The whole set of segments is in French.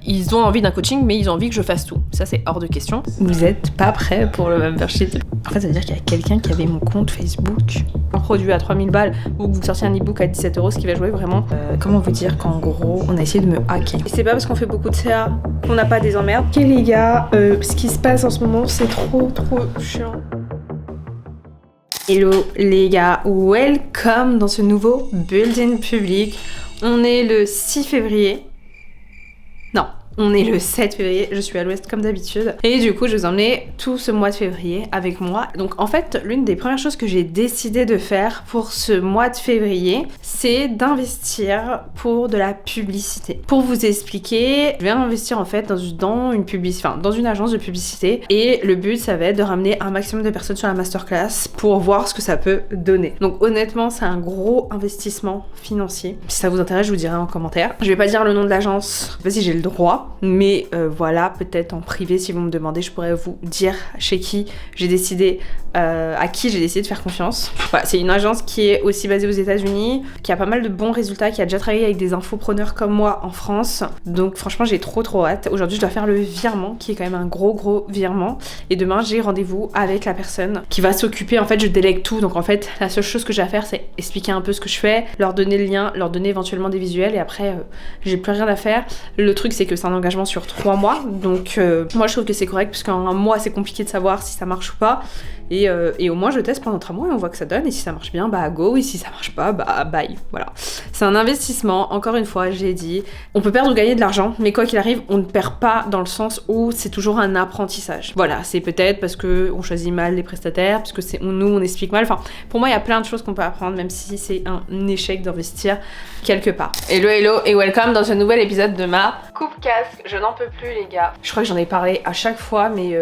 ils ont envie d'un coaching, mais ils ont envie que je fasse tout. Ça, c'est hors de question. Vous êtes pas prêts pour le membership? En fait, ça veut dire qu'il y a quelqu'un qui avait mon compte Facebook. Un produit à 3000 balles ou que vous sortiez un e-book à 17 €, ce qui va jouer vraiment. Comment vous dire qu'en gros, on a essayé de me hacker. Et c'est pas parce qu'on fait beaucoup de CA qu'on n'a pas des emmerdes. Ok les gars, ce qui se passe en ce moment, c'est trop chiant. Hello les gars, welcome dans ce nouveau building public. On est le 6 février. Non, on est le 7 février, je suis à l'ouest comme d'habitude. Et du coup, je vous emmenais tout ce mois de février avec moi. Donc en fait, l'une des premières choses que j'ai décidé de faire pour ce mois de février, c'est d'investir pour de la publicité. Pour vous expliquer, je vais investir en fait dans une agence de publicité. Et le but, ça va être de ramener un maximum de personnes sur la masterclass pour voir ce que ça peut donner. Donc honnêtement, c'est un gros investissement financier. Si ça vous intéresse, je vous dirai en commentaire. Je vais pas dire le nom de l'agence, je sais pas si j'ai le droit. Mais voilà, peut-être en privé, si vous me demandez, je pourrais vous dire chez qui j'ai décidé, à qui j'ai décidé de faire confiance. Voilà, c'est une agence qui est aussi basée aux États-Unis, qui a pas mal de bons résultats, qui a déjà travaillé avec des infopreneurs comme moi en France. Donc franchement, j'ai trop hâte. Aujourd'hui, je dois faire le virement, qui est quand même un gros virement. Et demain, j'ai rendez-vous avec la personne qui va s'occuper. En fait, je délègue tout. Donc en fait, la seule chose que j'ai à faire, c'est expliquer un peu ce que je fais, leur donner le lien, leur donner éventuellement des visuels. Et après, j'ai plus rien à faire. Le truc, c'est que c'est un engagement sur 3 mois, donc moi je trouve que c'est correct parce qu'en un mois c'est compliqué de savoir si ça marche ou pas, et au moins je teste pendant 3 mois et on voit que ça donne, et si ça marche bien, bah go, et si ça marche pas, bah bye, voilà. C'est un investissement, encore une fois, j'ai dit, on peut perdre ou gagner de l'argent, mais quoi qu'il arrive, on ne perd pas dans le sens où c'est toujours un apprentissage. Voilà, c'est peut-être parce que on choisit mal les prestataires, parce que nous on explique mal, enfin pour moi il y a plein de choses qu'on peut apprendre, même si c'est un échec d'investir quelque part. Hello et welcome dans ce nouvel épisode de ma coupe casque. Je n'en peux plus les gars. Je crois que j'en ai parlé à chaque fois, mais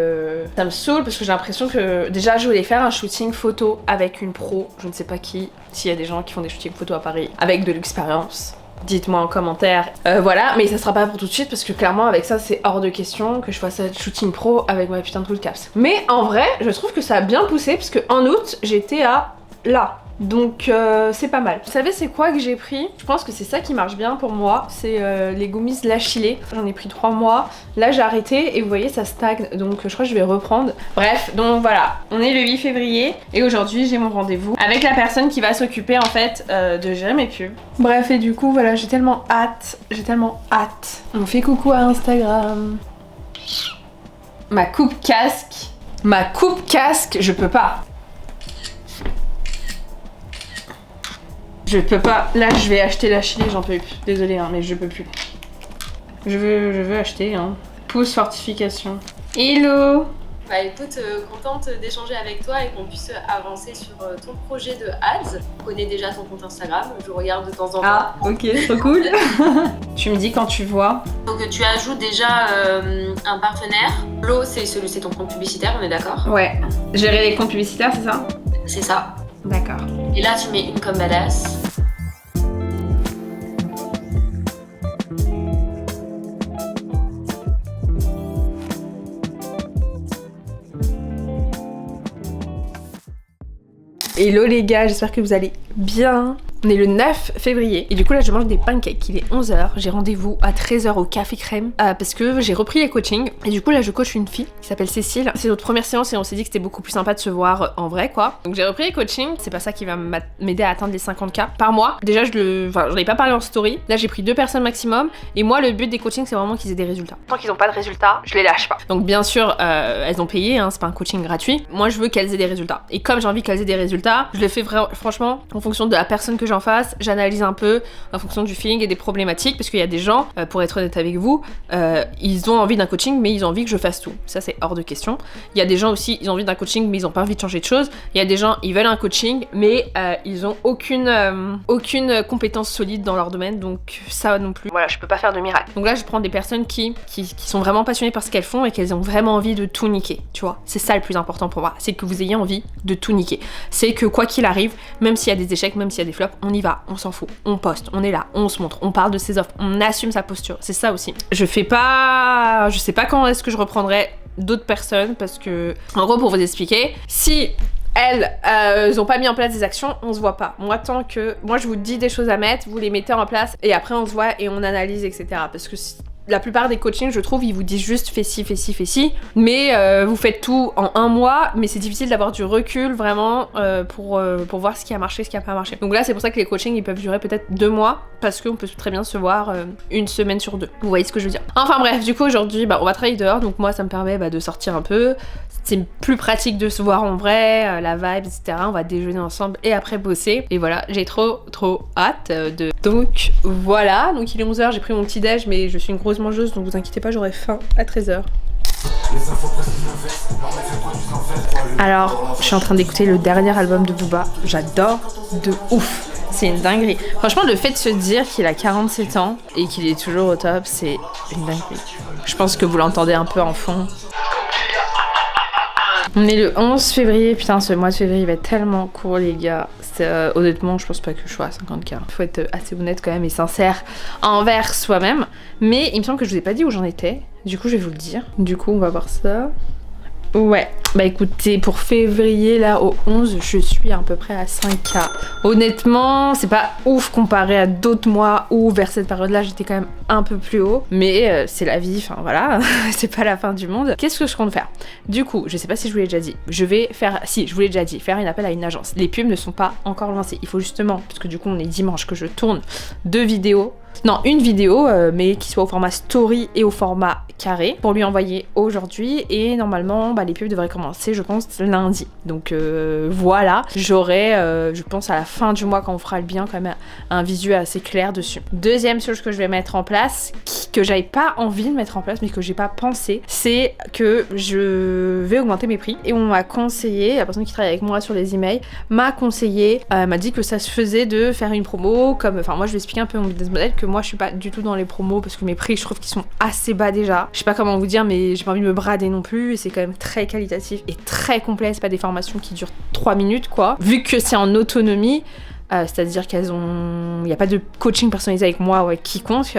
ça me saoule parce que j'ai l'impression que déjà je voulais faire un shooting photo avec une pro, je ne sais pas qui, s'il y a des gens qui font des shootings photo à Paris avec de l'expérience. Dites-moi en commentaire. Voilà, mais ça sera pas pour tout de suite parce que clairement avec ça c'est hors de question que je fasse un shooting pro avec ma putain de full caps. Mais en vrai, je trouve que ça a bien poussé parce que en août j'étais à là. Donc c'est pas mal. Vous savez c'est quoi que j'ai pris? Je pense que c'est ça qui marche bien pour moi. C'est les gummies Lachylé. J'en ai pris 3 mois. Là j'ai arrêté et vous voyez ça stagne. Donc je crois que je vais reprendre. Bref, donc voilà. On est le 8 février et aujourd'hui j'ai mon rendez-vous avec la personne qui va s'occuper en fait de gérer mes pubs. Bref, et du coup voilà, j'ai tellement hâte. On fait coucou à Instagram. Ma coupe casque, je peux pas. Je peux pas. Là, je vais acheter Lachylé, j'en peux plus. Désolée, hein, mais je peux plus. Je veux acheter, hein. Pouce fortification. Hello! Bah écoute, contente d'échanger avec toi et qu'on puisse avancer sur ton projet de ads. Je connais déjà ton compte Instagram, je regarde de temps en temps. Ah, ok, trop cool. Tu me dis quand tu vois. Donc tu ajoutes déjà un partenaire. Flo, c'est ton compte publicitaire, on est d'accord? Ouais. Gérer les comptes publicitaires, c'est ça? C'est ça. D'accord. Et là, tu mets une comme badass. Hello les gars, j'espère que vous allez bien. On est le 9 février et du coup là je mange des pancakes, il est 11h, j'ai rendez-vous à 13h au Café Crème parce que j'ai repris les coachings et du coup là je coach une fille qui s'appelle Cécile. C'est notre première séance et on s'est dit que c'était beaucoup plus sympa de se voir en vrai quoi. Donc j'ai repris les coachings, c'est pas ça qui va m'aider à atteindre les 50K par mois. Déjà j'en ai pas parlé en story, là j'ai pris 2 personnes maximum et moi le but des coachings c'est vraiment qu'ils aient des résultats. Tant qu'ils ont pas de résultats, je les lâche pas. Donc bien sûr elles ont payé, hein, c'est pas un coaching gratuit. Moi je veux qu'elles aient des résultats et comme j'ai envie qu'elles aient des résultats, je le fais franchement en fonction de la personne que j'en face, j'analyse un peu en fonction du feeling et des problématiques parce qu'il y a des gens, pour être honnête avec vous, ils ont envie d'un coaching mais ils ont envie que je fasse tout. Ça c'est hors de question. Il y a des gens aussi, ils ont envie d'un coaching mais ils ont pas envie de changer de choses. Il y a des gens, ils veulent un coaching mais ils ont aucune compétence solide dans leur domaine, donc ça non plus. Voilà, je peux pas faire de miracle. Donc là je prends des personnes qui sont vraiment passionnées par ce qu'elles font et qu'elles ont vraiment envie de tout niquer, tu vois. C'est ça le plus important pour moi, c'est que vous ayez envie de tout niquer. C'est que quoi qu'il arrive, même s'il y a des échecs, même s'il y a des flops, on y va, on s'en fout, on poste, on est là, on se montre, on parle de ses offres, on assume sa posture, c'est ça aussi. Je sais pas quand est-ce que je reprendrai d'autres personnes parce que, en gros pour vous expliquer, si elles ont pas mis en place des actions, on se voit pas. Moi je vous dis des choses à mettre, vous les mettez en place et après on se voit et on analyse, etc. Parce que la plupart des coachings, je trouve, ils vous disent juste fais ci, fais ci, fais ci, mais vous faites tout en un mois, mais c'est difficile d'avoir du recul vraiment pour voir ce qui a marché, ce qui a pas marché. Donc là, c'est pour ça que les coachings, ils peuvent durer peut-être 2 mois, parce qu'on peut très bien se voir une semaine sur 2. Vous voyez ce que je veux dire. Enfin bref, du coup, aujourd'hui, on va travailler dehors, donc moi, ça me permet de sortir un peu. C'est plus pratique de se voir en vrai, la vibe, etc. On va déjeuner ensemble et après bosser. Et voilà, j'ai trop hâte de... Donc voilà, donc il est 11h, j'ai pris mon petit déj, mais je suis une grosse mangeuse, donc vous inquiétez pas, j'aurai faim à 13h. Alors, je suis en train d'écouter le dernier album de Booba. J'adore de ouf. C'est une dinguerie. Franchement, le fait de se dire qu'il a 47 ans et qu'il est toujours au top, c'est une dinguerie. Je pense que vous l'entendez un peu en fond. On est le 11 février, putain ce mois de février va être tellement court les gars. Honnêtement je pense pas que je sois à 50K. Faut être assez honnête quand même et sincère envers soi-même. Mais il me semble que je vous ai pas dit où j'en étais. Du coup je vais vous le dire. Du coup on va voir ça. Ouais, écoutez, pour février, là, au 11, je suis à peu près à 5K. Honnêtement, c'est pas ouf comparé à d'autres mois où, vers cette période-là, j'étais quand même un peu plus haut. Mais c'est la vie, enfin voilà, c'est pas la fin du monde. Qu'est-ce que je compte faire? Du coup, je sais pas si je vous l'ai déjà dit, je vais faire, si, je vous l'ai déjà dit, faire un appel à une agence. Les pubs ne sont pas encore lancées. Il faut justement, parce que du coup, on est dimanche, que je tourne 2 vidéos. Non, une vidéo, mais qui soit au format story et au format carré, pour lui envoyer aujourd'hui. Et normalement, les pubs devraient commencer, je pense, lundi. Donc voilà, j'aurai, je pense, à la fin du mois, quand on fera le bien, quand même un visu assez clair dessus. Deuxième chose que je vais mettre en place, que j'avais pas envie de mettre en place, mais que j'ai pas pensé, c'est que je vais augmenter mes prix. Et on m'a conseillé, la personne qui travaille avec moi sur les emails, m'a conseillé, m'a dit que ça se faisait de faire une promo, comme, enfin moi je vais expliquer un peu mon business model, que moi je suis pas du tout dans les promos parce que mes prix je trouve qu'ils sont assez bas déjà. Je sais pas comment vous dire, mais j'ai pas envie de me brader non plus, et c'est quand même très qualitatif et très complet, c'est pas des formations qui durent 3 minutes quoi. Vu que c'est en autonomie, c'est-à-dire qu'elles ont... Il n'y a pas de coaching personnalisé avec moi ou avec quiconque,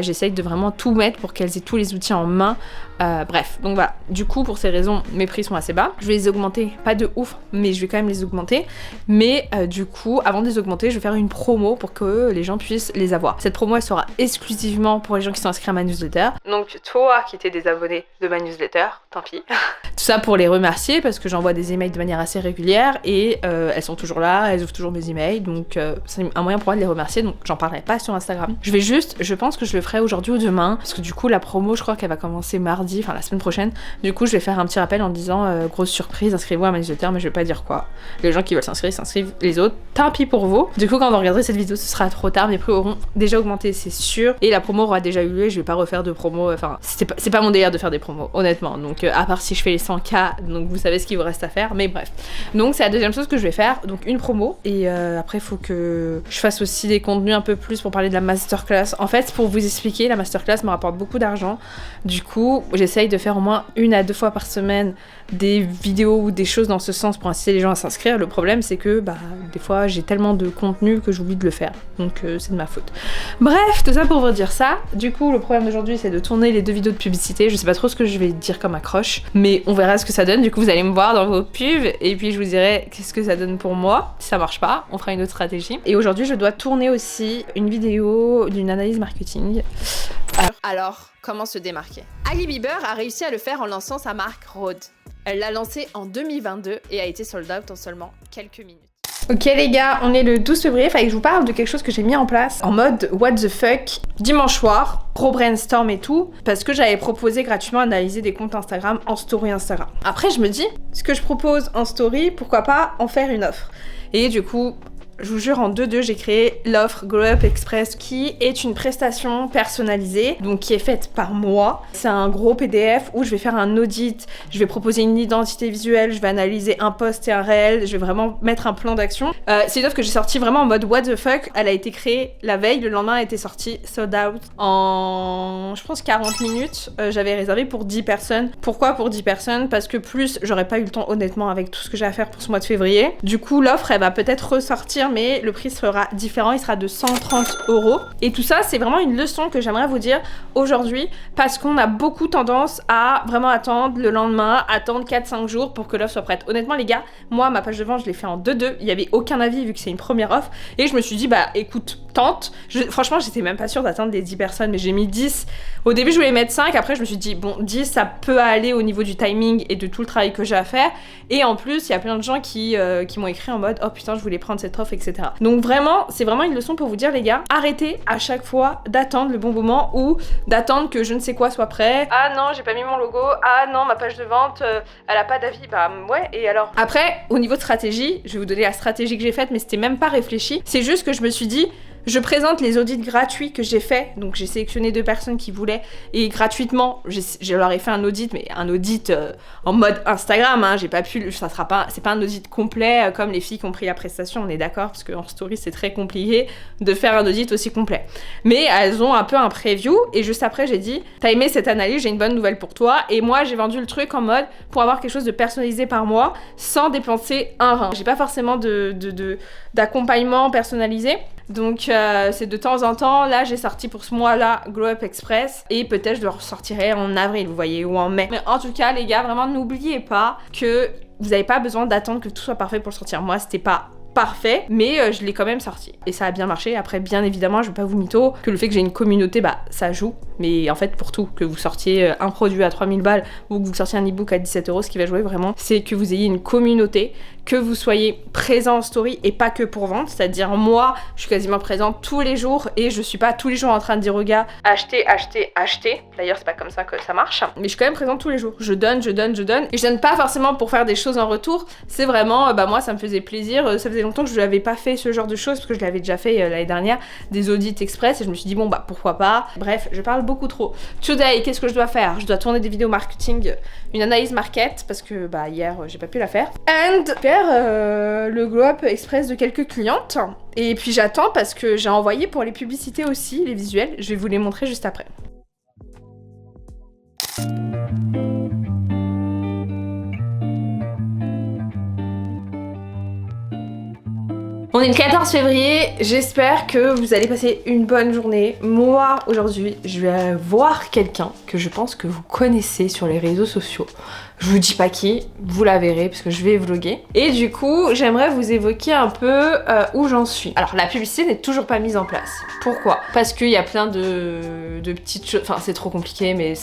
j'essaye de vraiment tout mettre pour qu'elles aient tous les outils en main. Bref, donc voilà. Du coup, pour ces raisons, mes prix sont assez bas. Je vais les augmenter, pas de ouf, mais je vais quand même les augmenter. Mais du coup, avant de les augmenter, je vais faire une promo pour que les gens puissent les avoir. Cette promo, elle sera exclusivement pour les gens qui sont inscrits à ma newsletter. Donc toi qui étais des abonnés de ma newsletter, tant pis. Tout ça pour les remercier parce que j'envoie des emails de manière assez régulière et elles sont toujours là, elles ouvrent toujours mes emails. Donc c'est un moyen pour moi de les remercier, donc j'en parlerai pas sur Instagram. Je pense que je le ferai aujourd'hui ou demain, parce que du coup la promo je crois qu'elle va commencer mardi, enfin la semaine prochaine. Du coup je vais faire un petit rappel en disant grosse surprise, inscrivez-vous à ma newsletter, mais je vais pas dire quoi. Les gens qui veulent s'inscrire s'inscrivent, les autres tant pis pour vous. Du coup quand vous regarderez cette vidéo ce sera trop tard, mes prix auront déjà augmenté c'est sûr, et la promo aura déjà eu lieu, je vais pas refaire de promo, enfin c'est pas mon délire de faire des promos honnêtement, donc à part si je fais les 100K, donc vous savez ce qu'il vous reste à faire, mais bref. Donc c'est la deuxième chose que je vais faire, donc une promo, et après il faut que je fasse aussi des contenus un peu plus pour parler de la masterclass. En fait, pour vous expliquer, la masterclass me rapporte beaucoup d'argent. Du coup, j'essaye de faire au moins 1 à 2 fois par semaine des vidéos ou des choses dans ce sens pour inciter les gens à s'inscrire. Le problème, c'est que des fois, j'ai tellement de contenu que j'oublie de le faire. Donc, c'est de ma faute. Bref, tout ça pour vous dire ça. Du coup, le problème d'aujourd'hui, c'est de tourner les 2 vidéos de publicité. Je sais pas trop ce que je vais dire comme accroche, mais on verra ce que ça donne. Du coup, vous allez me voir dans vos pubs et puis je vous dirai qu'est-ce que ça donne pour moi. Si ça marche pas, on fera une autre stratégie. Et aujourd'hui, je dois tourner aussi une vidéo d'une analyse marketing. Alors, comment se démarquer? Hailey Bieber a réussi à le faire en lançant sa marque Rhode. Elle l'a lancée en 2022 et a été sold out en seulement quelques minutes. Ok les gars, on est le 12 février, fallait que je vous parle de quelque chose que j'ai mis en place en mode what the fuck, dimanche soir, pro brainstorm et tout, parce que j'avais proposé gratuitement d'analyser des comptes Instagram en story Instagram. Après je me dis, ce que je propose en story, pourquoi pas en faire une offre? Et du coup, je vous jure, en 2-2, j'ai créé l'offre Glow Up Express qui est une prestation personnalisée, donc qui est faite par moi. C'est un gros PDF où je vais faire un audit, je vais proposer une identité visuelle, je vais analyser un post et un réel, je vais vraiment mettre un plan d'action. C'est une offre que j'ai sortie vraiment en mode what the fuck. Elle a été créée la veille, le lendemain elle a été sortie sold out en, je pense, 40 minutes. J'avais réservé pour 10 personnes. Pourquoi pour 10 personnes? Parce que plus, j'aurais pas eu le temps honnêtement avec tout ce que j'ai à faire pour ce mois de février. Du coup, l'offre, elle va peut-être ressortir, mais le prix sera différent, il sera de 130 €. Et tout ça, c'est vraiment une leçon que j'aimerais vous dire aujourd'hui parce qu'on a beaucoup tendance à vraiment attendre le lendemain, attendre 4-5 jours pour que l'offre soit prête. Honnêtement les gars, moi ma page de vente je l'ai fait en 2-2, il n'y avait aucun avis vu que c'est une première offre et je me suis dit bah écoute, tente. Franchement j'étais même pas sûre d'atteindre les 10 personnes mais j'ai mis 10. Au début je voulais mettre 5, après je me suis dit bon 10 ça peut aller au niveau du timing et de tout le travail que j'ai à faire et en plus il y a plein de gens qui m'ont écrit en mode oh putain je voulais prendre cette offre etc. Donc vraiment c'est vraiment une leçon pour vous dire les gars, arrêtez à chaque fois d'attendre le bon moment ou d'attendre que je ne sais quoi soit prêt. Ah non j'ai pas mis mon logo, ah non ma page de vente elle a pas d'avis, bah ouais et alors. Après au niveau de stratégie, je vais vous donner la stratégie que j'ai faite mais c'était même pas réfléchi, c'est juste que je me suis dit je présente les audits gratuits que j'ai fait, donc j'ai sélectionné 2 personnes qui voulaient et gratuitement je leur ai fait un audit, mais un audit en mode Instagram, hein, j'ai pas pu, c'est pas un audit complet comme les filles qui ont pris la prestation, on est d'accord, parce qu'en story c'est très compliqué de faire un audit aussi complet. Mais elles ont un peu un preview et juste après j'ai dit t'as aimé cette analyse, j'ai une bonne nouvelle pour toi et moi j'ai vendu le truc en mode pour avoir quelque chose de personnalisé par mois sans dépenser un rein. J'ai pas forcément d'accompagnement personnalisé. Donc c'est de temps en temps, là j'ai sorti pour ce mois-là Glow Up Express et peut-être je le ressortirai en avril, vous voyez, ou en mai. Mais en tout cas les gars, vraiment n'oubliez pas que vous n'avez pas besoin d'attendre que tout soit parfait pour le sortir. Moi c'était pas parfait, mais je l'ai quand même sorti. Et ça a bien marché. Après, bien évidemment, je vais pas vous mytho, que le fait que j'ai une communauté, bah ça joue. Mais en fait, pour tout, que vous sortiez un produit à 3000 balles ou que vous sortiez un ebook à 17 €, ce qui va jouer vraiment, c'est que vous ayez une communauté, que vous soyez présent en story et pas que pour vendre. C'est-à-dire, moi, je suis quasiment présente tous les jours et je suis pas tous les jours en train de dire aux gars, achetez, achetez, achetez. D'ailleurs, c'est pas comme ça que ça marche. Mais je suis quand même présente tous les jours. Je donne. Et je donne pas forcément pour faire des choses en retour. C'est vraiment, bah moi, ça me faisait plaisir. Ça faisait longtemps que je n'avais pas fait ce genre de choses parce que je l'avais déjà fait l'année dernière, des audits express et je me suis dit bon bah pourquoi pas. Bref, je parle beaucoup trop. Today, qu'est-ce que je dois faire? Je dois tourner des vidéos marketing, une analyse market parce que bah hier j'ai pas pu la faire. And faire le Glow Up Express de quelques clientes. Et puis j'attends parce que j'ai envoyé pour les publicités aussi, les visuels. Je vais vous les montrer juste après. On est le 14 février, j'espère que vous allez passer une bonne journée. Moi, aujourd'hui, je vais voir quelqu'un que je pense que vous connaissez sur les réseaux sociaux. Je vous dis pas qui, vous la verrez parce que je vais vlogger. Et du coup, j'aimerais vous évoquer un peu où j'en suis. Alors, la publicité n'est toujours pas mise en place. Pourquoi? Parce qu'il y a plein de petites choses. Enfin, c'est trop compliqué, mais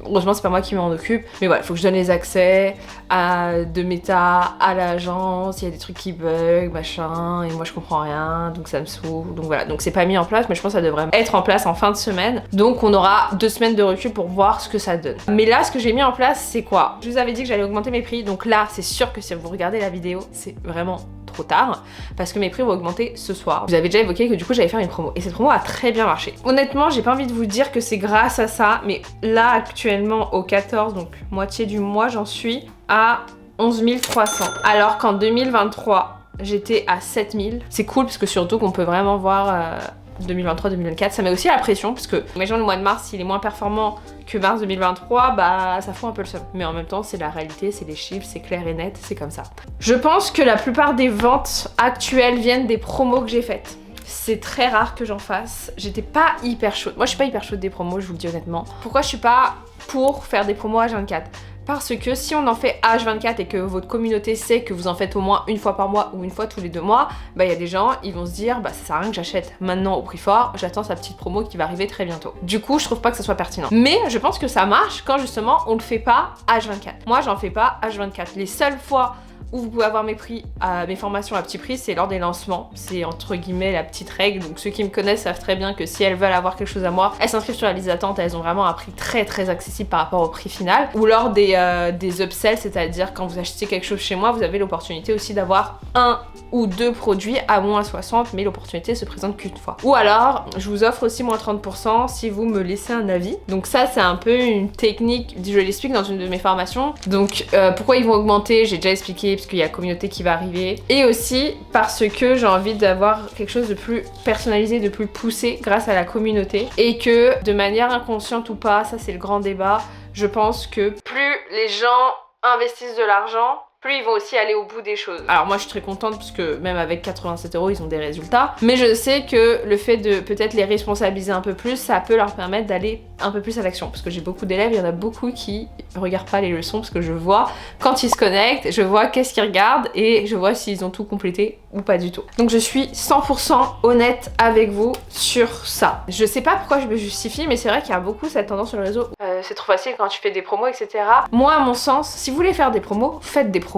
heureusement, c'est pas moi qui m'en occupe. Mais voilà, il faut que je donne les accès de Meta à l'agence. Il y a des trucs qui bug, machin. Et moi, je comprends rien, donc ça me saoule. Donc voilà, donc c'est pas mis en place, mais je pense que ça devrait être en place en fin de semaine. Donc, on aura 2 semaines de recul pour voir ce que ça donne. Mais là, ce que j'ai mis en place, c'est quoi? Je vous avais dit que j'allais augmenter mes prix, donc là c'est sûr que si vous regardez la vidéo, c'est vraiment trop tard parce que mes prix vont augmenter ce soir. Vous avez déjà évoqué que du coup j'allais faire une promo et cette promo a très bien marché. Honnêtement, j'ai pas envie de vous dire que c'est grâce à ça, mais là actuellement au 14, donc moitié du mois, j'en suis à 11 300. Alors qu'en 2023, j'étais à 7000. C'est cool parce que surtout qu'on peut vraiment voir 2023-2024, ça met aussi la pression parce que imagine le mois de mars, s'il est moins performant que mars 2023, bah ça fout un peu le seum. Mais en même temps, c'est la réalité, c'est les chiffres, c'est clair et net, c'est comme ça. Je pense que la plupart des ventes actuelles viennent des promos que j'ai faites. C'est très rare que j'en fasse. J'étais pas hyper chaude. Moi, je suis pas hyper chaude des promos, je vous le dis honnêtement. Pourquoi je suis pas pour faire des promos H24? Parce que si on en fait H24 et que votre communauté sait que vous en faites au moins une fois par mois ou une fois tous les 2 mois, bah il y a des gens, ils vont se dire bah ça sert à rien que j'achète maintenant au prix fort, j'attends sa petite promo qui va arriver très bientôt. Du coup, je trouve pas que ça soit pertinent. Mais je pense que ça marche quand justement on le fait pas H24. Moi, j'en fais pas H24. Les seules fois où vous pouvez avoir mes prix, mes formations à petit prix, c'est lors des lancements. C'est entre guillemets la petite règle. Donc ceux qui me connaissent savent très bien que si elles veulent avoir quelque chose à moi, elles s'inscrivent sur la liste d'attente, elles ont vraiment un prix très très accessible par rapport au prix final. Ou lors des upsells, c'est-à-dire quand vous achetez quelque chose chez moi, vous avez l'opportunité aussi d'avoir 1 ou 2 produits à moins 60, mais l'opportunité se présente qu'une fois. Ou alors, je vous offre aussi moins 30% si vous me laissez un avis. Donc ça, c'est un peu une technique, je l'explique dans une de mes formations. Donc pourquoi ils vont augmenter, j'ai déjà expliqué, parce qu'il y a la communauté qui va arriver. Et aussi parce que j'ai envie d'avoir quelque chose de plus personnalisé, de plus poussé grâce à la communauté. Et que de manière inconsciente ou pas, ça c'est le grand débat, je pense que plus les gens investissent de l'argent, plus ils vont aussi aller au bout des choses. Alors moi je suis très contente parce que même avec 87 € ils ont des résultats, mais je sais que le fait de peut-être les responsabiliser un peu plus, ça peut leur permettre d'aller un peu plus à l'action, parce que j'ai beaucoup d'élèves, il y en a beaucoup qui regardent pas les leçons parce que je vois quand ils se connectent, je vois qu'est-ce qu'ils regardent et je vois s'ils ont tout complété ou pas du tout. Donc je suis 100% honnête avec vous sur ça. Je sais pas pourquoi je me justifie, mais c'est vrai qu'il y a beaucoup cette tendance sur le réseau, c'est trop facile quand tu fais des promos, etc. Moi à mon sens, si vous voulez faire des promos, faites des promos.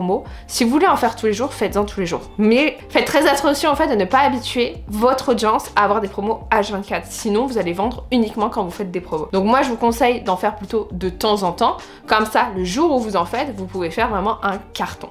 Si vous voulez en faire tous les jours, faites-en tous les jours. Mais faites très attention en fait de ne pas habituer votre audience à avoir des promos H24. Sinon vous allez vendre uniquement quand vous faites des promos. Donc moi je vous conseille d'en faire plutôt de temps en temps. Comme ça, le jour où vous en faites, vous pouvez faire vraiment un carton.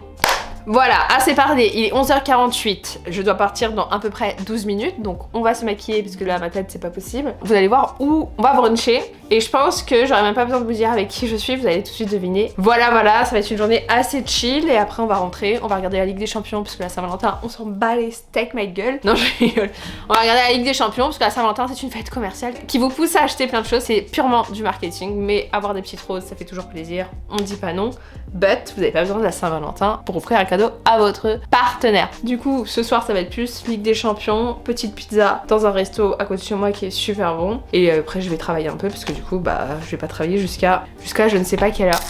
Voilà, assez parlé, il est 11h48, je dois partir dans à peu près 12 minutes, donc on va se maquiller parce que là ma tête c'est pas possible. Vous allez voir où on va bruncher et je pense que j'aurais même pas besoin de vous dire avec qui je suis, vous allez tout de suite deviner. Voilà, ça va être une journée assez chill et après on va rentrer, on va regarder la Ligue des Champions parce que la Saint-Valentin on s'en bat les steaks ma gueule. Non je rigole. On va regarder la Ligue des Champions parce que la Saint-Valentin c'est une fête commerciale qui vous pousse à acheter plein de choses, c'est purement du marketing, mais avoir des petites roses ça fait toujours plaisir, on dit pas non. But vous n'avez pas besoin de la Saint-Valentin pour offrir un cadeau à votre partenaire. Du coup, ce soir, ça va être plus Ligue des Champions, petite pizza dans un resto à côté de chez moi qui est super bon. Et après, je vais travailler un peu parce que du coup, je vais pas travailler jusqu'à je ne sais pas quelle heure.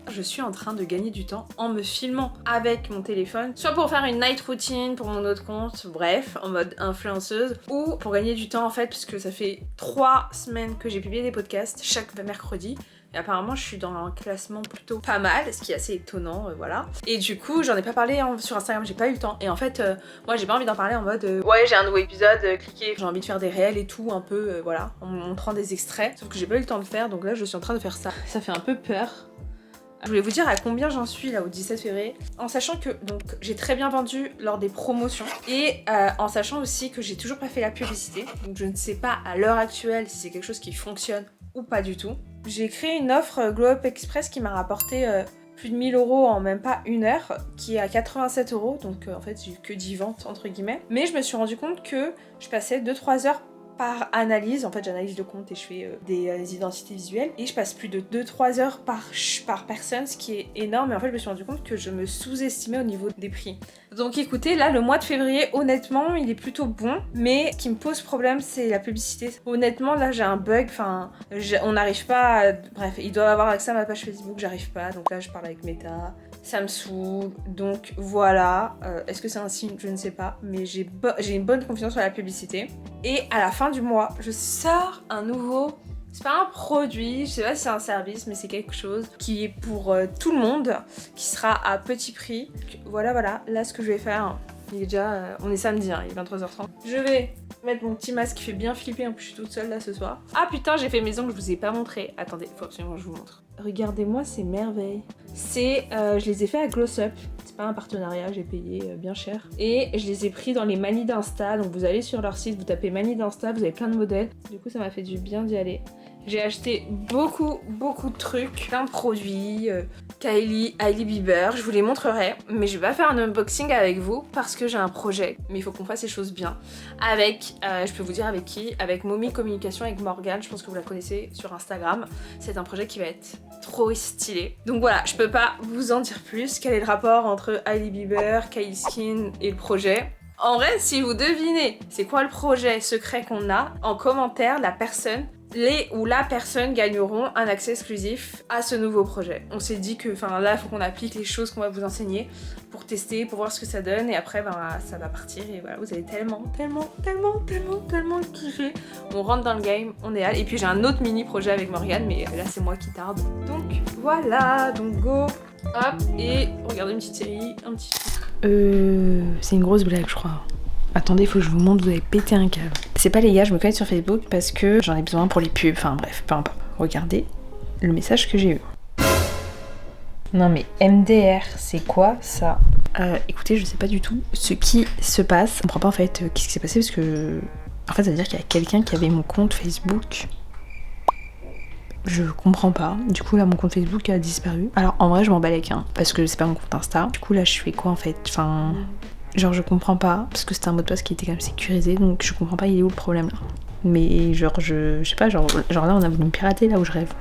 Je suis en train de gagner du temps en me filmant avec mon téléphone, soit pour faire une night routine pour mon autre compte, bref, en mode influenceuse, ou pour gagner du temps en fait, puisque ça fait 3 semaines que j'ai publié des podcasts chaque mercredi. Et apparemment je suis dans un classement plutôt pas mal, ce qui est assez étonnant, voilà. Et du coup j'en ai pas parlé sur Instagram, j'ai pas eu le temps. Et en fait moi j'ai pas envie d'en parler en mode ouais j'ai un nouveau épisode, cliquez. J'ai envie de faire des réels et tout un peu, voilà, en montrant des extraits. Sauf que j'ai pas eu le temps de faire, donc là je suis en train de faire ça. Ça fait un peu peur. Je voulais vous dire à combien j'en suis là au 17 février, en sachant que donc j'ai très bien vendu lors des promotions et en sachant aussi que j'ai toujours pas fait la publicité, donc je ne sais pas à l'heure actuelle si c'est quelque chose qui fonctionne ou pas du tout. J'ai créé une offre Glow Up Express qui m'a rapporté plus de 1000 € en même pas une heure, qui est à 87 €, donc en fait j'ai eu que 10 ventes entre guillemets. Mais je me suis rendu compte que je passais 2-3 heures par analyse, en fait j'analyse le compte et je fais des identités visuelles et je passe plus de 2-3 heures par personne, ce qui est énorme. Et en fait je me suis rendu compte que je me sous-estimais au niveau des prix. Donc écoutez, là le mois de février honnêtement il est plutôt bon, mais ce qui me pose problème c'est la publicité. Honnêtement là j'ai un bug, enfin on n'arrive pas à... Bref, ils doivent avoir accès à ma page Facebook, j'arrive pas, donc là je parle avec Meta, ça me saoule, donc voilà. Est-ce que c'est un signe? Je ne sais pas, mais j'ai une bonne confiance sur la publicité. Et à la fin du mois, je sors un nouveau... C'est pas un produit, je sais pas si c'est un service, mais c'est quelque chose qui est pour tout le monde, qui sera à petit prix. Voilà, là ce que je vais faire, il est déjà... on est samedi, hein, il est 23h30. Je vais mettre mon petit masque qui fait bien flipper, en plus je suis toute seule là ce soir. Ah putain, j'ai fait mes ongles, je vous ai pas montré. Attendez, faut absolument que je vous montre. Regardez-moi ces merveilles. Je les ai fait à Gloss Up. C'est pas un partenariat, j'ai payé bien cher. Et je les ai pris dans les manies d'Insta. Donc vous allez sur leur site, vous tapez manies d'Insta, vous avez plein de modèles. Du coup ça m'a fait du bien d'y aller. J'ai acheté beaucoup de trucs, plein de produits, Kylie, Hailey Bieber, je vous les montrerai, mais je vais pas faire un unboxing avec vous parce que j'ai un projet, mais il faut qu'on fasse les choses bien. Avec, je peux vous dire avec qui, avec Mommy Communication, avec Morgane, je pense que vous la connaissez sur Instagram. C'est un projet qui va être trop stylé. Donc voilà, je peux pas vous en dire plus. Quel est le rapport entre Hailey Bieber, Kylie Skin et le projet? En vrai, si vous devinez c'est quoi le projet secret qu'on a, en commentaire, la personne ou la personne gagneront un accès exclusif à ce nouveau projet. On s'est dit que là, il faut qu'on applique les choses qu'on va vous enseigner pour tester, pour voir ce que ça donne, et après ça va partir, et voilà, vous allez tellement kiffer. On rentre dans le game, on est hâte. Et puis j'ai un autre mini projet avec Morgane, mais là c'est moi qui tarde. Donc voilà, donc go, hop, et regardez une petite série, un petit... c'est une grosse blague je crois. Attendez, faut que je vous montre, vous avez pété un câble. C'est pas les gars, je me connecte sur Facebook parce que j'en ai besoin pour les pubs, enfin bref, peu importe. Regardez le message que j'ai eu. Non mais MDR, c'est quoi ça? Écoutez, je sais pas du tout ce qui se passe. Je comprends pas en fait qu'est-ce qui s'est passé parce que... En fait ça veut dire qu'il y a quelqu'un qui avait mon compte Facebook. Je comprends pas. Du coup là mon compte Facebook a disparu. Alors en vrai je m'en bats les reins parce que c'est pas mon compte Insta. Du coup là je fais quoi en fait? Genre je comprends pas, parce que c'était un mot de passe qui était quand même sécurisé, donc je comprends pas il est où le problème là. Mais genre je sais pas, genre là on a voulu me pirater là où je rêve.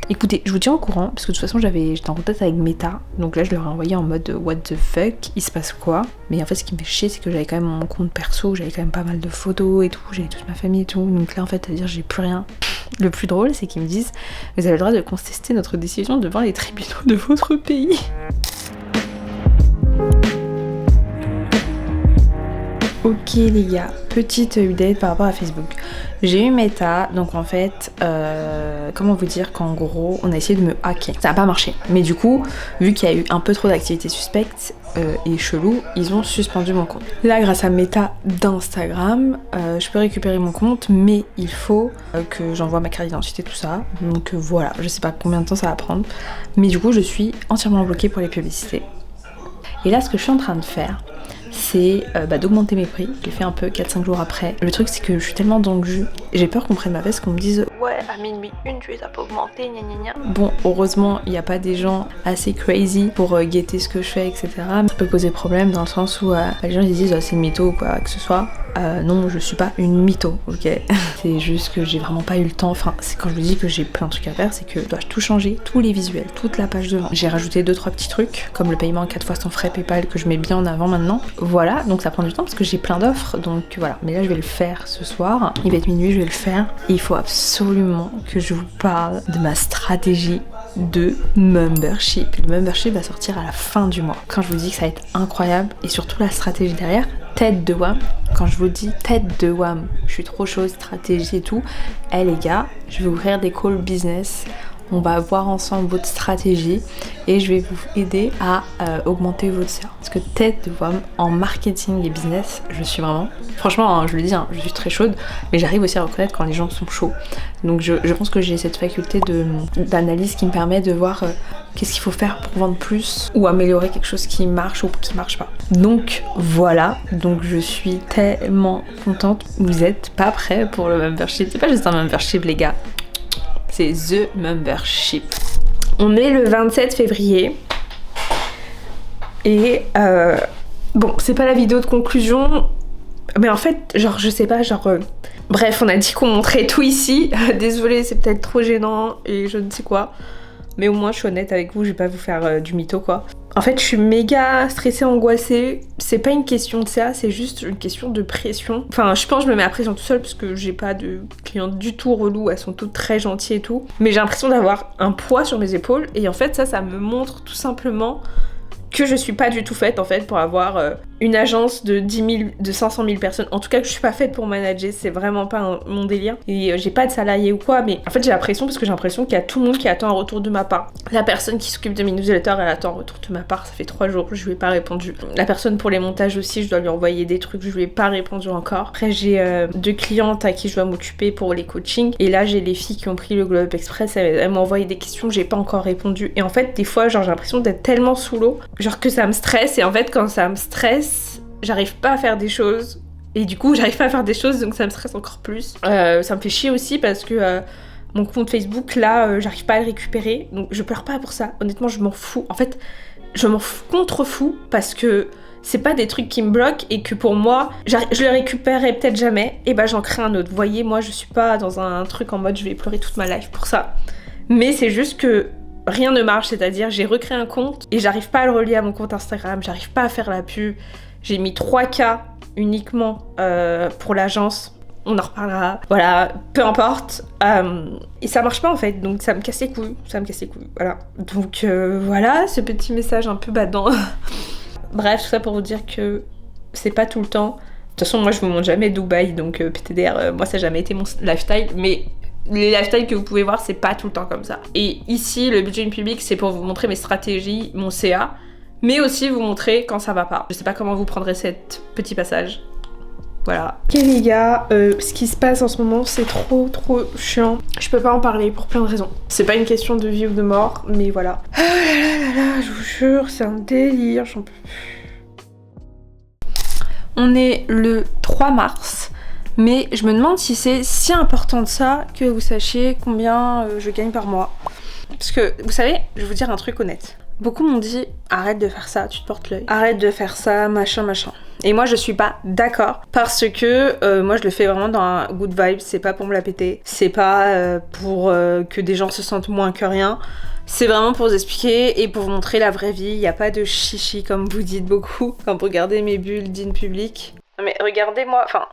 Écoutez, je vous tiens au courant, parce que de toute façon j'étais en contact avec Meta, donc là je leur ai envoyé en mode what the fuck, il se passe quoi? Mais en fait ce qui me fait chier c'est que j'avais quand même mon compte perso, j'avais quand même pas mal de photos et tout, j'avais toute ma famille et tout, donc là en fait à dire j'ai plus rien. Le plus drôle c'est qu'ils me disent vous avez le droit de contester notre décision devant les tribunaux de votre pays. Ok les gars, petite update par rapport à Facebook. J'ai eu Meta, donc en fait, comment vous dire qu'en gros, on a essayé de me hacker. Ça n'a pas marché. Mais du coup, vu qu'il y a eu un peu trop d'activités suspectes et cheloues, ils ont suspendu mon compte. Là, grâce à Meta d'Instagram, je peux récupérer mon compte, mais il faut que j'envoie ma carte d'identité, tout ça. Donc voilà, je sais pas combien de temps ça va prendre. Mais du coup, je suis entièrement bloquée pour les publicités. Et là, ce que je suis en train de faire, c'est d'augmenter mes prix. Je l'ai fait un peu 4-5 jours après. Le truc c'est que je suis tellement dans le jus, j'ai peur qu'on prenne ma veste, qu'on me dise ouais à minuit une tu les as pas augmenté, gna gna gna. Bon heureusement il n'y a pas des gens assez crazy pour guetter ce que je fais, etc. Ça peut poser problème dans le sens où les gens ils disent c'est une mytho ou quoi que ce soit. Non, je suis pas une mytho, ok. C'est juste que j'ai vraiment pas eu le temps. Enfin, c'est quand je vous dis que j'ai plein de trucs à faire, c'est que je dois tout changer, tous les visuels, toute la page de vente. J'ai rajouté 2-3 petits trucs, comme le paiement 4 fois sans frais PayPal que je mets bien en avant maintenant. Voilà, donc ça prend du temps parce que j'ai plein d'offres, donc voilà. Mais là, je vais le faire ce soir. Il va être minuit, je vais le faire. Et il faut absolument que je vous parle de ma stratégie de membership. Le membership va sortir à la fin du mois. Quand je vous dis que ça va être incroyable, et surtout la stratégie derrière, tête de WAM. Quand je vous dis tête de WAM, je suis trop chaude, stratégie et tout. Les gars, je vais ouvrir des calls business. On va voir ensemble votre stratégie et je vais vous aider à augmenter votre CA. Parce que tête de WAM en marketing et business, je suis vraiment... Franchement, je le dis, je suis très chaude, mais j'arrive aussi à reconnaître quand les gens sont chauds. Donc je pense que j'ai cette faculté d'analyse qui me permet de voir qu'est-ce qu'il faut faire pour vendre plus ou améliorer quelque chose qui marche ou qui marche pas. Donc voilà, donc je suis tellement contente. Vous êtes pas prêts pour le membership. C'est pas juste un membership les gars. C'est The Membership. On est le 27 février. Et bon, c'est pas la vidéo de conclusion. Mais en fait, genre, je sais pas, genre... bref, on a dit qu'on montrait tout ici. Désolée, c'est peut-être trop gênant et je ne sais quoi. Mais au moins, je suis honnête avec vous, je vais pas vous faire du mytho, quoi. En fait, je suis méga stressée, angoissée. C'est pas une question de ça, c'est juste une question de pression. Enfin, je pense que je me mets à pression tout seul parce que j'ai pas de clientes du tout relou, elles sont toutes très gentilles et tout. Mais j'ai l'impression d'avoir un poids sur mes épaules et en fait, ça me montre tout simplement que je suis pas du tout faite en fait pour avoir une agence de 500 000 personnes. En tout cas que je suis pas faite pour manager, c'est vraiment pas mon délire. Et j'ai pas de salarié ou quoi, mais en fait j'ai la pression parce que j'ai l'impression qu'il y a tout le monde qui attend un retour de ma part. La personne qui s'occupe de mes newsletters, elle attend un retour de ma part, ça fait 3 jours, je lui ai pas répondu. La personne pour les montages aussi, je dois lui envoyer des trucs, je lui ai pas répondu encore. Après j'ai 2 clientes à qui je dois m'occuper pour les coachings. Et là j'ai les filles qui ont pris le Globe Express, elles m'ont envoyé des questions, j'ai pas encore répondu. Et en fait des fois genre j'ai l'impression d'être tellement sous l'eau, genre que ça me stresse, et en fait quand ça me stresse, j'arrive pas à faire des choses. Et du coup j'arrive pas à faire des choses, donc ça me stresse encore plus. Ça me fait chier aussi parce que mon compte Facebook là, j'arrive pas à le récupérer. Donc je pleure pas pour ça, honnêtement je m'en fous. En fait je m'en contrefous parce que c'est pas des trucs qui me bloquent et que pour moi, je le récupérerai peut-être jamais, et bah j'en crée un autre. Vous voyez, moi je suis pas dans un truc en mode je vais pleurer toute ma life pour ça. Mais c'est juste que rien ne marche, c'est-à-dire j'ai recréé un compte et j'arrive pas à le relier à mon compte Instagram, j'arrive pas à faire la pub. J'ai mis 3K uniquement pour l'agence on en reparlera. Voilà, peu importe. Et ça marche pas en fait, donc ça me casse les couilles. Voilà. Donc voilà, ce petit message un peu badant. Bref, tout ça pour vous dire que c'est pas tout le temps. De toute façon, moi je vous montre jamais Dubaï, donc PTDR, moi ça n'a jamais été mon lifestyle, mais les lifestyles que vous pouvez voir, c'est pas tout le temps comme ça. Et ici, le budget public, c'est pour vous montrer mes stratégies, mon CA, mais aussi vous montrer quand ça va pas. Je sais pas comment vous prendrez cet petit passage. Voilà. Ok les gars, ce qui se passe en ce moment, c'est trop chiant. Je peux pas en parler pour plein de raisons. C'est pas une question de vie ou de mort, mais voilà. Ah là, je vous jure, c'est un délire, j'en peux plus. On est le 3 mars, mais je me demande si c'est si important de ça que vous sachiez combien je gagne par mois. Parce que, vous savez, je vais vous dire un truc honnête. Beaucoup m'ont dit, arrête de faire ça, tu te portes l'œil. Arrête de faire ça, machin. Et moi, je suis pas d'accord parce que moi, je le fais vraiment dans un good vibe. C'est pas pour me la péter. C'est pas pour que des gens se sentent moins que rien. C'est vraiment pour vous expliquer et pour vous montrer la vraie vie. Il n'y a pas de chichi comme vous dites beaucoup quand vous regardez mes buildings publics. Non mais regardez-moi, enfin...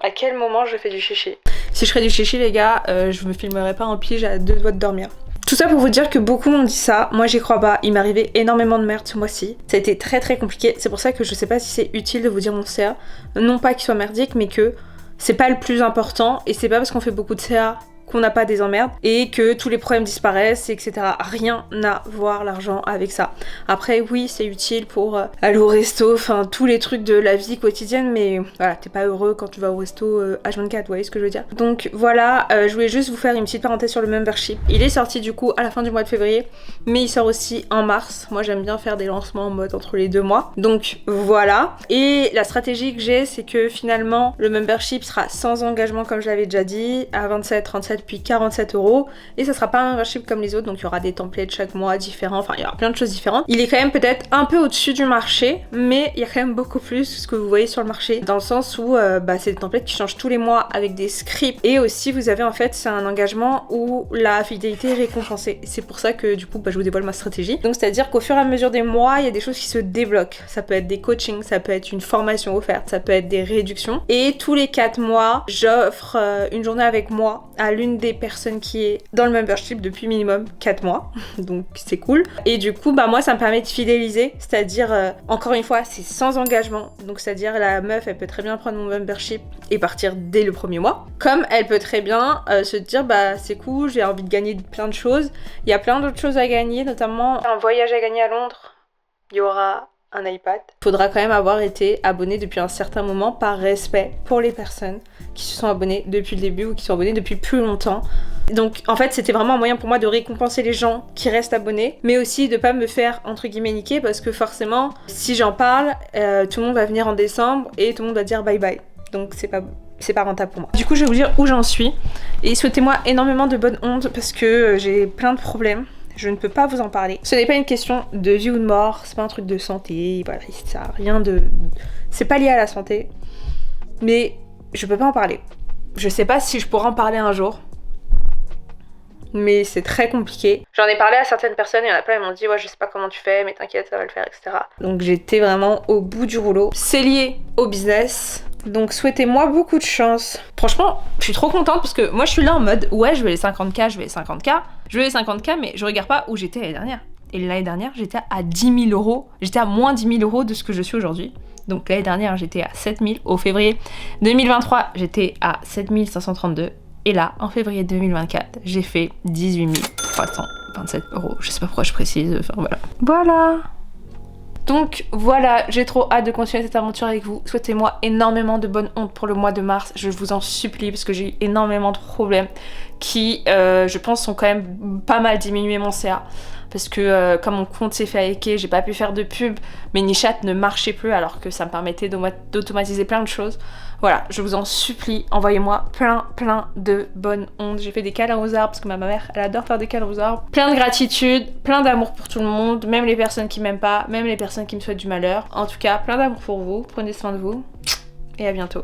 À quel moment je fais du chichi? Si je ferais du chichi les gars, je me filmerais pas en pige à 2 doigts de dormir. Tout ça pour vous dire que beaucoup m'ont dit ça, moi j'y crois pas, il m'est arrivé énormément de merde ce mois-ci. Ça a été très compliqué, c'est pour ça que je sais pas si c'est utile de vous dire mon CA. Non pas qu'il soit merdique, mais que c'est pas le plus important et c'est pas parce qu'on fait beaucoup de CA qu'on n'a pas des emmerdes et que tous les problèmes disparaissent, etc. Rien à voir l'argent avec ça. Après oui, c'est utile pour aller au resto, enfin tous les trucs de la vie quotidienne, mais voilà, t'es pas heureux quand tu vas au resto H24, vous voyez ce que je veux dire. Donc voilà, je voulais juste vous faire une petite parenthèse sur le membership. Il est sorti du coup à la fin du mois de février, mais il sort aussi en mars. Moi j'aime bien faire des lancements en mode entre les 2 mois. Donc voilà. Et la stratégie que j'ai, c'est que finalement le membership sera sans engagement comme je l'avais déjà dit, à 27, 37 puis 47 €, et ça sera pas un membership comme les autres, donc il y aura des templates chaque mois différents, enfin il y aura plein de choses différentes. Il est quand même peut-être un peu au-dessus du marché, mais il y a quand même beaucoup plus que ce que vous voyez sur le marché, dans le sens où c'est des templates qui changent tous les mois avec des scripts, et aussi vous avez en fait, c'est un engagement où la fidélité est récompensée. C'est pour ça que du coup je vous dévoile ma stratégie. Donc c'est à dire qu'au fur et à mesure des mois, il y a des choses qui se débloquent. Ça peut être des coachings, ça peut être une formation offerte, ça peut être des réductions, et tous les 4 mois j'offre une journée avec moi à l'une des personnes qui est dans le membership depuis minimum 4 mois, donc c'est cool. Et du coup moi ça me permet de fidéliser, c'est-à-dire encore une fois c'est sans engagement, donc c'est-à-dire la meuf elle peut très bien prendre mon membership et partir dès le premier mois, comme elle peut très bien se dire c'est cool, j'ai envie de gagner plein de choses. Il y a plein d'autres choses à gagner, notamment un voyage à gagner à Londres, il y aura un iPad. Faudra quand même avoir été abonné depuis un certain moment par respect pour les personnes qui se sont abonnées depuis le début ou qui sont abonnées depuis plus longtemps. Donc en fait c'était vraiment un moyen pour moi de récompenser les gens qui restent abonnés, mais aussi de pas me faire entre guillemets niquer, parce que forcément si j'en parle, tout le monde va venir en décembre et tout le monde va dire bye bye. Donc c'est pas rentable pour moi. Du coup je vais vous dire où j'en suis et souhaitez-moi énormément de bonne onde parce que j'ai plein de problèmes. Je ne peux pas vous en parler. Ce n'est pas une question de vie ou de mort, c'est pas un truc de santé, voilà, ça a rien de... C'est pas lié à la santé, mais je peux pas en parler. Je sais pas si je pourrai en parler un jour, mais c'est très compliqué. J'en ai parlé à certaines personnes et il y en a plein qui m'ont dit ouais je sais pas comment tu fais mais t'inquiète ça va le faire, etc. Donc j'étais vraiment au bout du rouleau. C'est lié au business, donc souhaitez-moi beaucoup de chance. Franchement je suis trop contente parce que moi je suis là en mode ouais je veux les 50K, je veux les 50K, mais je regarde pas où j'étais l'année dernière. Et l'année dernière j'étais à 10 000 €, j'étais à moins 10 000 € de ce que je suis aujourd'hui. Donc l'année dernière j'étais à 7 000, au février 2023 j'étais à 7 532. Et là, en février 2024, j'ai fait 18 327 €. Je sais pas pourquoi je précise, enfin voilà. Voilà. Donc voilà, j'ai trop hâte de continuer cette aventure avec vous. Souhaitez-moi énormément de bonne onde pour le mois de mars. Je vous en supplie parce que j'ai eu énormément de problèmes qui, je pense, sont quand même pas mal diminués mon CA. Parce que comme mon compte s'est fait hacker, j'ai pas pu faire de pub. Mes nichats ne marchaient plus alors que ça me permettait d'automatiser plein de choses. Voilà, je vous en supplie, envoyez-moi plein de bonnes ondes. J'ai fait des câlins aux arbres parce que ma mère, elle adore faire des câlins aux arbres. Plein de gratitude, plein d'amour pour tout le monde, même les personnes qui m'aiment pas, même les personnes qui me souhaitent du malheur. En tout cas, plein d'amour pour vous, prenez soin de vous et à bientôt.